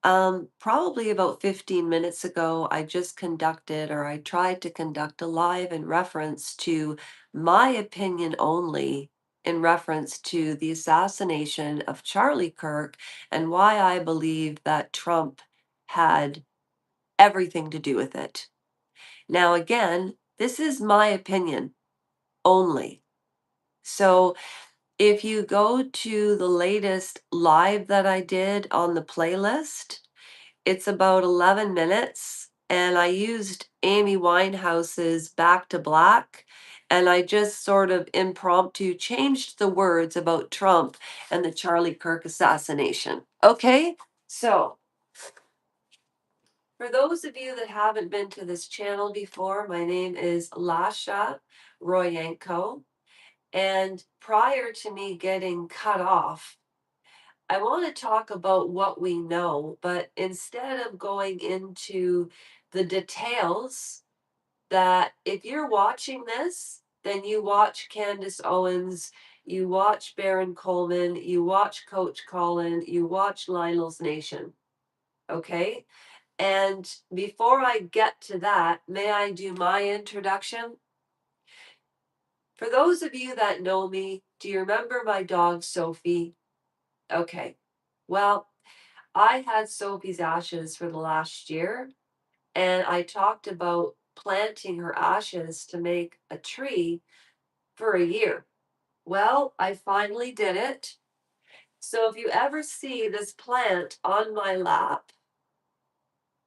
Probably about 15 minutes ago, I just conducted or I tried to conduct a live in reference to my opinion only in reference to the assassination of Charlie Kirk and why I believe that Trump had everything to do with it. Now, again, this is my opinion only. So if you go to the latest live that I did on the playlist, it's about 11 minutes, and I used Amy Winehouse's Back to Black, and I just sort of impromptu changed the words about Trump and the Charlie Kirk assassination. Okay? So, for those of you that haven't been to this channel before, my name is Lasha Royenko, and prior to me getting cut off, I want to talk about what we know, but instead of going into the details, that if you're watching this, then you watch Candace Owens, you watch Baron Coleman, you watch Coach Colin, you watch Lionel's Nation. Okay? And before I get to that, may I do my introduction? For those of you that know me, do you remember my dog Sophie? Okay. Well, I had Sophie's ashes for the last year, and I talked about planting her ashes to make a tree for a year. Well, I finally did it. So if you ever see this plant on my lap,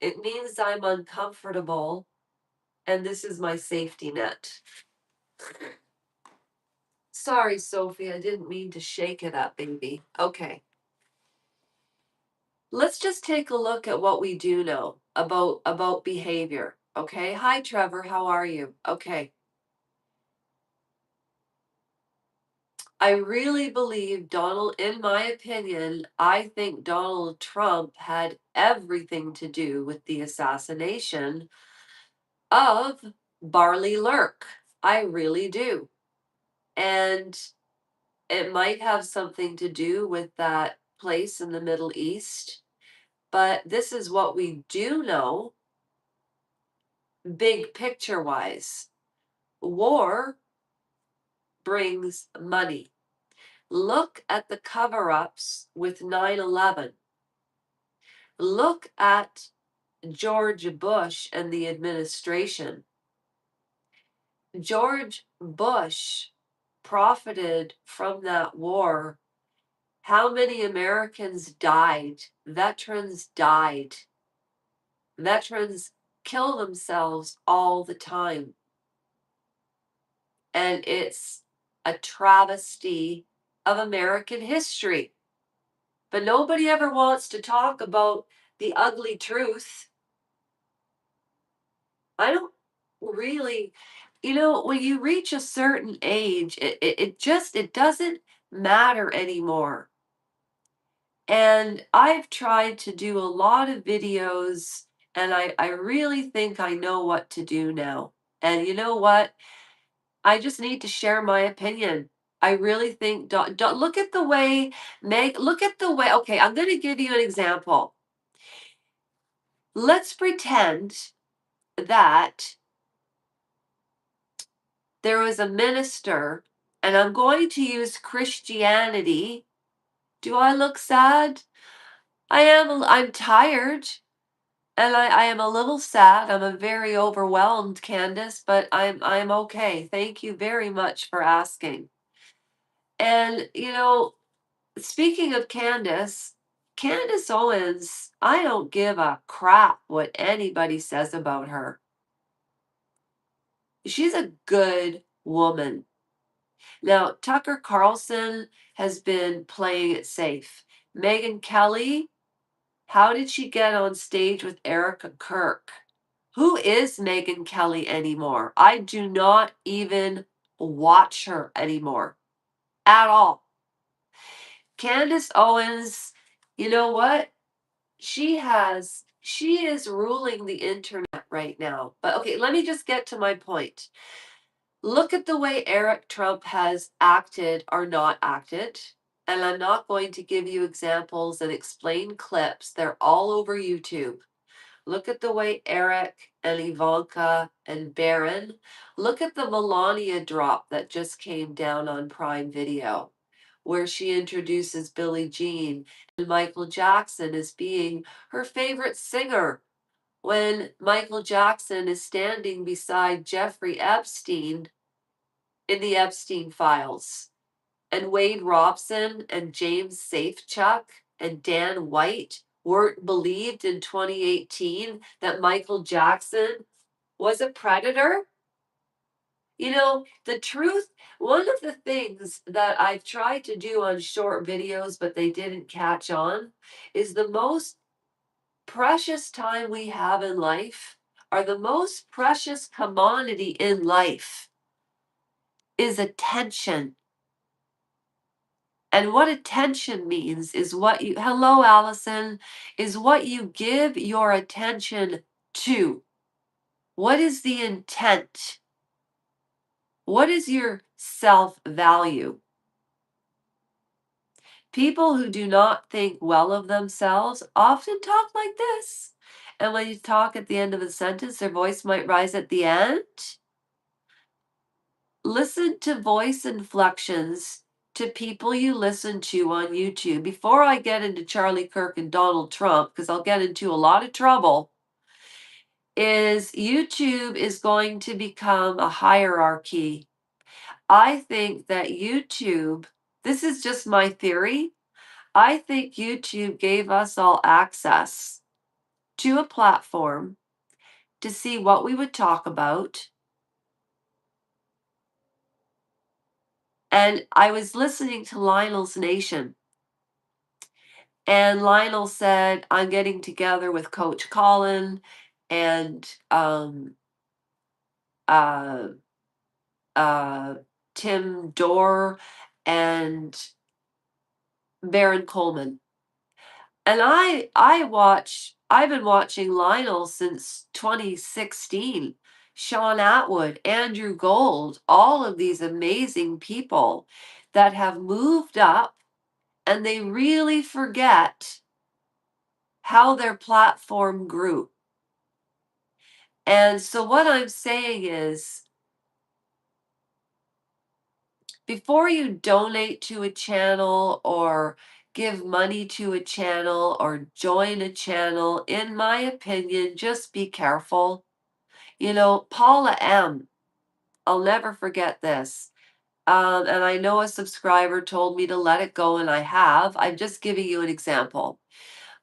it means I'm uncomfortable, and this is my safety net. Sorry, Sophie, I didn't mean to shake it up, baby. Okay. Let's just take a look at what we do know about behavior. Okay. Hi, Trevor. How are you? Okay. I really believe in my opinion, I think Donald Trump had everything to do with the assassination of Barley Lurk. I really do. And it might have something to do with that place in the Middle East. But this is what we do know, big picture wise. War brings money. Look at the cover ups with 9/11. Look at George Bush and the administration. George Bush profited from that war. How many Americans died? Veterans died. Veterans kill themselves all the time. And it's a travesty of American history. But nobody ever wants to talk about the ugly truth. I don't really, when you reach a certain age, it doesn't matter anymore. And I've tried to do a lot of videos, and I really think I know what to do now. And you know what? I just need to share my opinion. I really think, look at the way, look at the way, okay, I'm going to give you an example. Let's pretend that there was a minister, and I'm going to use Christianity. Do I look sad? I'm tired, and I am a little sad. I'm a very overwhelmed, Candace, but I'm okay. Thank you very much for asking. And speaking of Candace, Candace Owens, I don't give a crap what anybody says about her. She's a good woman. Now, Tucker Carlson has been playing it safe. Megyn Kelly, how did she get on stage with Erica Kirk? Who is Megyn Kelly anymore? I do not even watch her anymore at all. Candace Owens, you know what? She is ruling the internet right now. But okay, let me just get to my point. Look at the way Eric Trump has acted or not acted. And I'm not going to give you examples and explain clips. They're all over YouTube. Look at the way Eric and Ivanka and Barron, look at the Melania drop that just came down on Prime Video, where she introduces Billie Jean and Michael Jackson as being her favorite singer, when Michael Jackson is standing beside Jeffrey Epstein in the Epstein files. And Wade Robson and James Safechuck and Dan White weren't believed in 2018 that Michael Jackson was a predator. You know, the truth, one of the things that I've tried to do on short videos, but they didn't catch on, is the most precious time we have in life, or the most precious commodity in life, is attention. And what attention means is what you, hello, Allison, is what you give your attention to. What is the intent? What is your self value? People who do not think well of themselves often talk like this. And when you talk at the end of a sentence, their voice might rise at the end. Listen to voice inflections to people you listen to on YouTube. Before I get into Charlie Kirk and Donald Trump, because I'll get into a lot of trouble, is YouTube is going to become a hierarchy. I think that YouTube, this is just my theory, I think YouTube gave us all access to a platform to see what we would talk about. And I was listening to Lionel's Nation. And Lionel said, I'm getting together with Coach Colin and uh, uh, Tim Dorr and Baron Coleman. And I've been watching Lionel since 2016. Sean Atwood, Andrew Gold, all of these amazing people that have moved up, and they really forget how their platform grew. And so what I'm saying is, before you donate to a channel or give money to a channel or join a channel, in my opinion, just be careful. You know, Paula M., I'll never forget this. And I know a subscriber told me to let it go, and I have. I'm just giving you an example.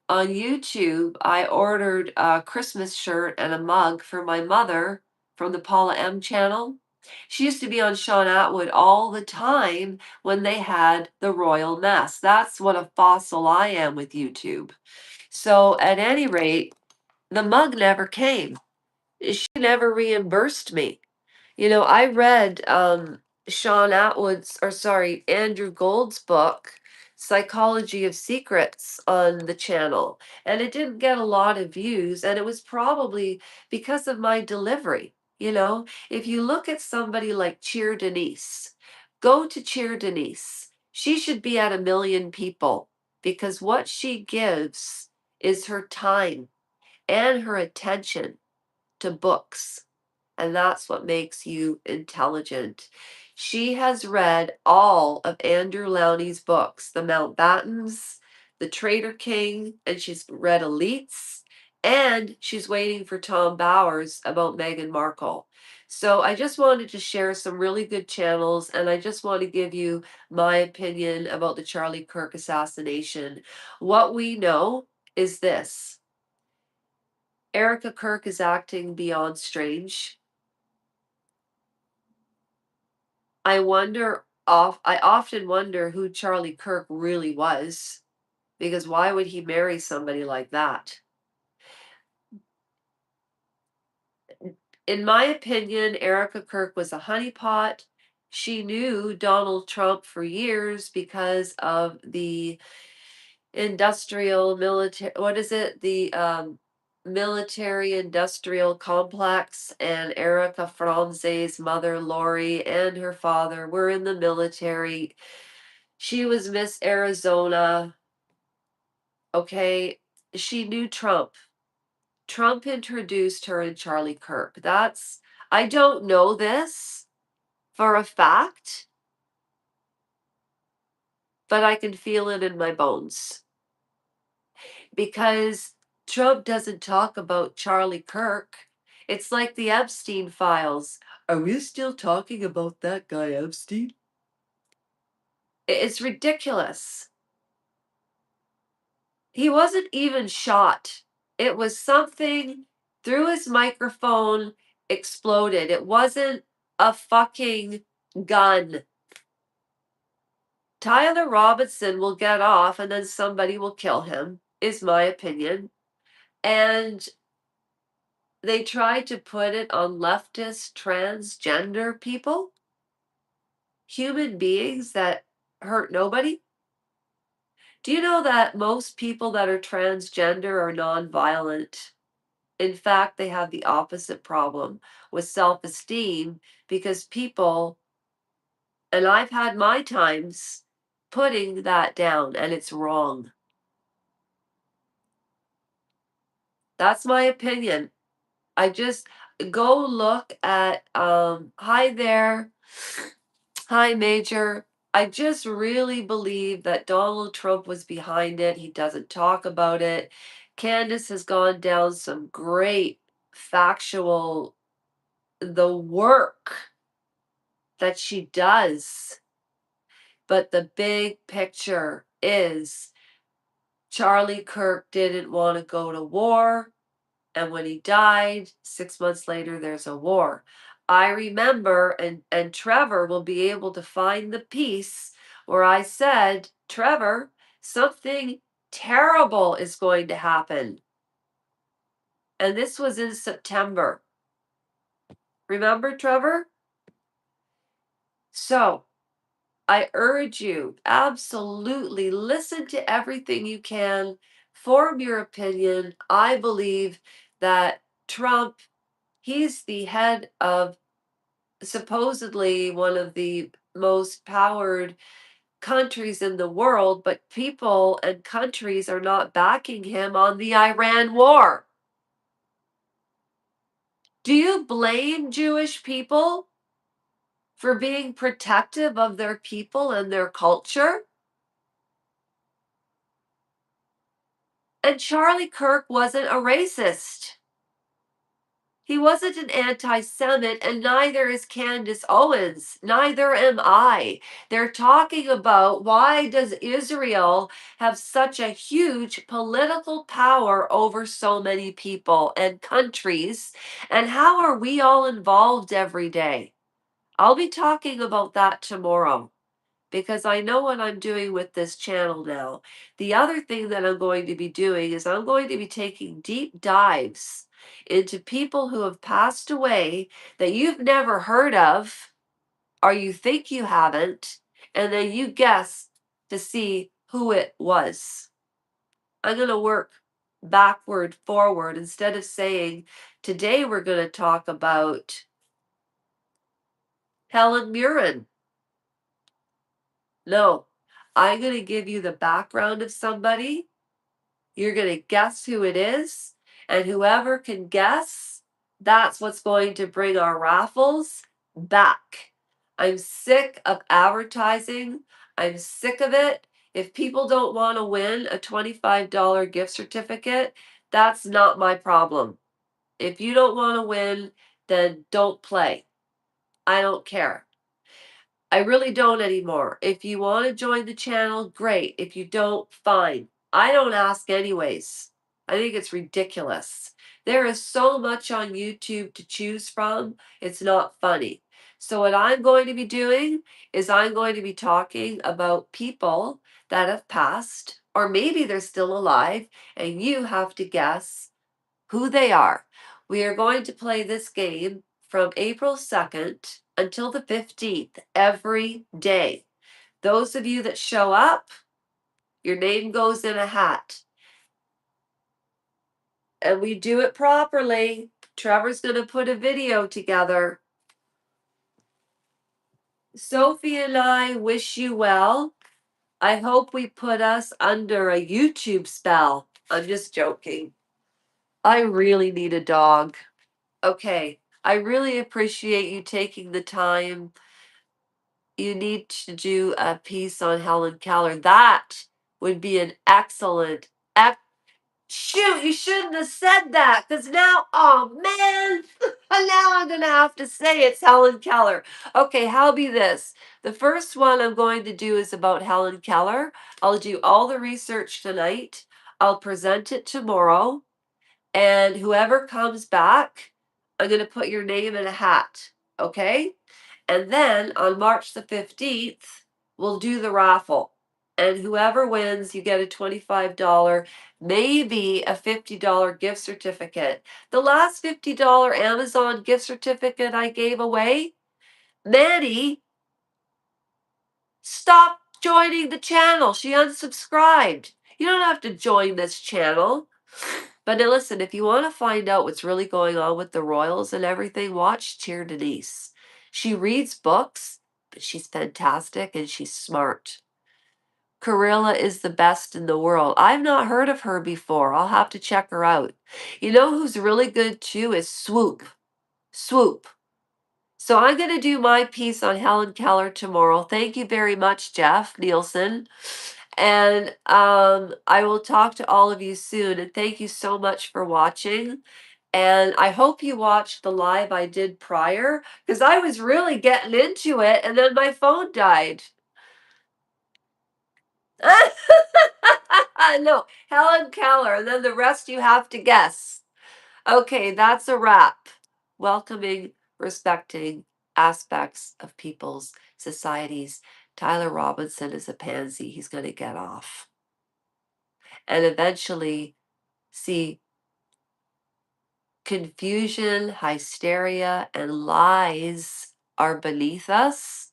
On YouTube, I ordered a Christmas shirt and a mug for my mother from the Paula M channel. She used to be on Sean Atwood all the time when they had the royal mess. That's what a fossil I am with YouTube. So at any rate, the mug never came. She never reimbursed me. You know, I read Sean Atwood's, or sorry, Andrew Gold's book, Psychology of Secrets, on the channel, and it didn't get a lot of views, and it was probably because of my delivery. You know, if you look at somebody like Cheer Denise, go to Cheer Denise. She should be at 1 million people because what she gives is her time and her attention to books, and that's what makes you intelligent. She has read all of Andrew Lowney's books, The Mountbattens, The Traitor King, and she's read Elites, and she's waiting for Tom Bowers about Meghan Markle. So I just wanted to share some really good channels, and I just want to give you my opinion about the Charlie Kirk assassination. What we know is this: Erica Kirk is acting beyond strange. I often wonder who Charlie Kirk really was, because why would he marry somebody like that? In my opinion, Erica Kirk was a honeypot. She knew Donald Trump for years because of the industrial military, what is it? The military industrial complex, and Erica Franze's mother, Lori, and her father were in the military. She was Miss Arizona. Okay. She knew Trump. Trump introduced her and Charlie Kirk. I don't know this for a fact, but I can feel it in my bones because Trump doesn't talk about Charlie Kirk. It's like the Epstein files. Are we still talking about that guy Epstein? It's ridiculous. He wasn't even shot. It was something through his microphone exploded. It wasn't a fucking gun. Tyler Robinson will get off and then somebody will kill him, is my opinion. And they tried to put it on leftist transgender people, human beings that hurt nobody. Do you know that most people that are transgender are nonviolent? In fact, they have the opposite problem with self esteem because people, and I've had my times putting that down, and it's wrong. That's my opinion. I just go look at hi there, hi Major. I just really believe that Donald Trump was behind it. He doesn't talk about it. Candace has gone down some great factual the work that she does. But the big picture is Charlie Kirk didn't want to go to war. And when he died, 6 months later, there's a war. I remember, and Trevor will be able to find the piece where I said, Trevor, something terrible is going to happen. And this was in September. Remember, Trevor? So I urge you, absolutely listen to everything you can, form your opinion. I believe that Trump, he's the head of supposedly one of the most powered countries in the world, but people and countries are not backing him on the Iran war. Do you blame Jewish people for being protective of their people and their culture? And Charlie Kirk wasn't a racist. He wasn't an anti Semite, and neither is Candace Owens. Neither am I. They're talking about why does Israel have such a huge political power over so many people and countries, and how are we all involved every day? I'll be talking about that tomorrow because I know what I'm doing with this channel now. The other thing that I'm going to be doing is I'm going to be taking deep dives into people who have passed away that you've never heard of or you think you haven't, and then you guess to see who it was. I'm going to work backward, forward, instead of saying, today we're going to talk about Helen Mirren. No, I'm going to give you the background of somebody. You're going to guess who it is. And whoever can guess, that's what's going to bring our raffles back. I'm sick of advertising. I'm sick of it. If people don't want to win a $25 gift certificate, that's not my problem. If you don't want to win, then don't play. I don't care. I really don't anymore. If you want to join the channel, great. If you don't, fine. I don't ask anyways. I think it's ridiculous. There is so much on YouTube to choose from. It's not funny. So what I'm going to be doing is I'm going to be talking about people that have passed, or maybe they're still alive, and you have to guess who they are. We are going to play this game from April 2nd until the 15th every day. Those of you that show up, your name goes in a hat. And we do it properly. Trevor's going to put a video together. Sophie and I wish you well. I hope we put us under a YouTube spell. I'm just joking. I really need a dog. Okay. I really appreciate you taking the time. You need to do a piece on Helen Keller. That would be an excellent. Shoot, you shouldn't have said that because now, oh man, now I'm going to have to say it's Helen Keller. Okay, how be this? The first one I'm going to do is about Helen Keller. I'll do all the research tonight. I'll present it tomorrow. And whoever comes back, I'm going to put your name in a hat. Okay? And then on March the 15th, we'll do the raffle. And whoever wins, you get a $25, maybe a $50 gift certificate. The last $50 Amazon gift certificate I gave away, Maddie stopped joining the channel. She unsubscribed. You don't have to join this channel. But now listen, if you want to find out what's really going on with the royals and everything, watch Cheer Denise. She reads books, but she's fantastic and she's smart. Carilla is the best in the world. I've not heard of her before. I'll have to check her out. You know who's really good too is Swoop. Swoop. So I'm going to do my piece on Helen Keller tomorrow. Thank you very much, Jeff Nielsen. And I will talk to all of you soon. And thank you so much for watching. And I hope you watched the live I did prior because I was really getting into it and then my phone died. No, Helen Keller. And then the rest you have to guess. Okay, that's a wrap. Welcoming, respecting aspects of people's societies. Tyler Robinson is a pansy. He's going to get off. And eventually, see, confusion, hysteria, and lies are beneath us,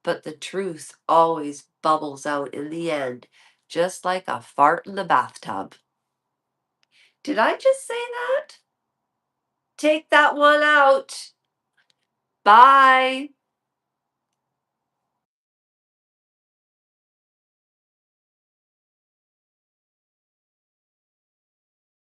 but the truth always bubbles out in the end, just like a fart in the bathtub. Did I just say that? Take that one out. Bye.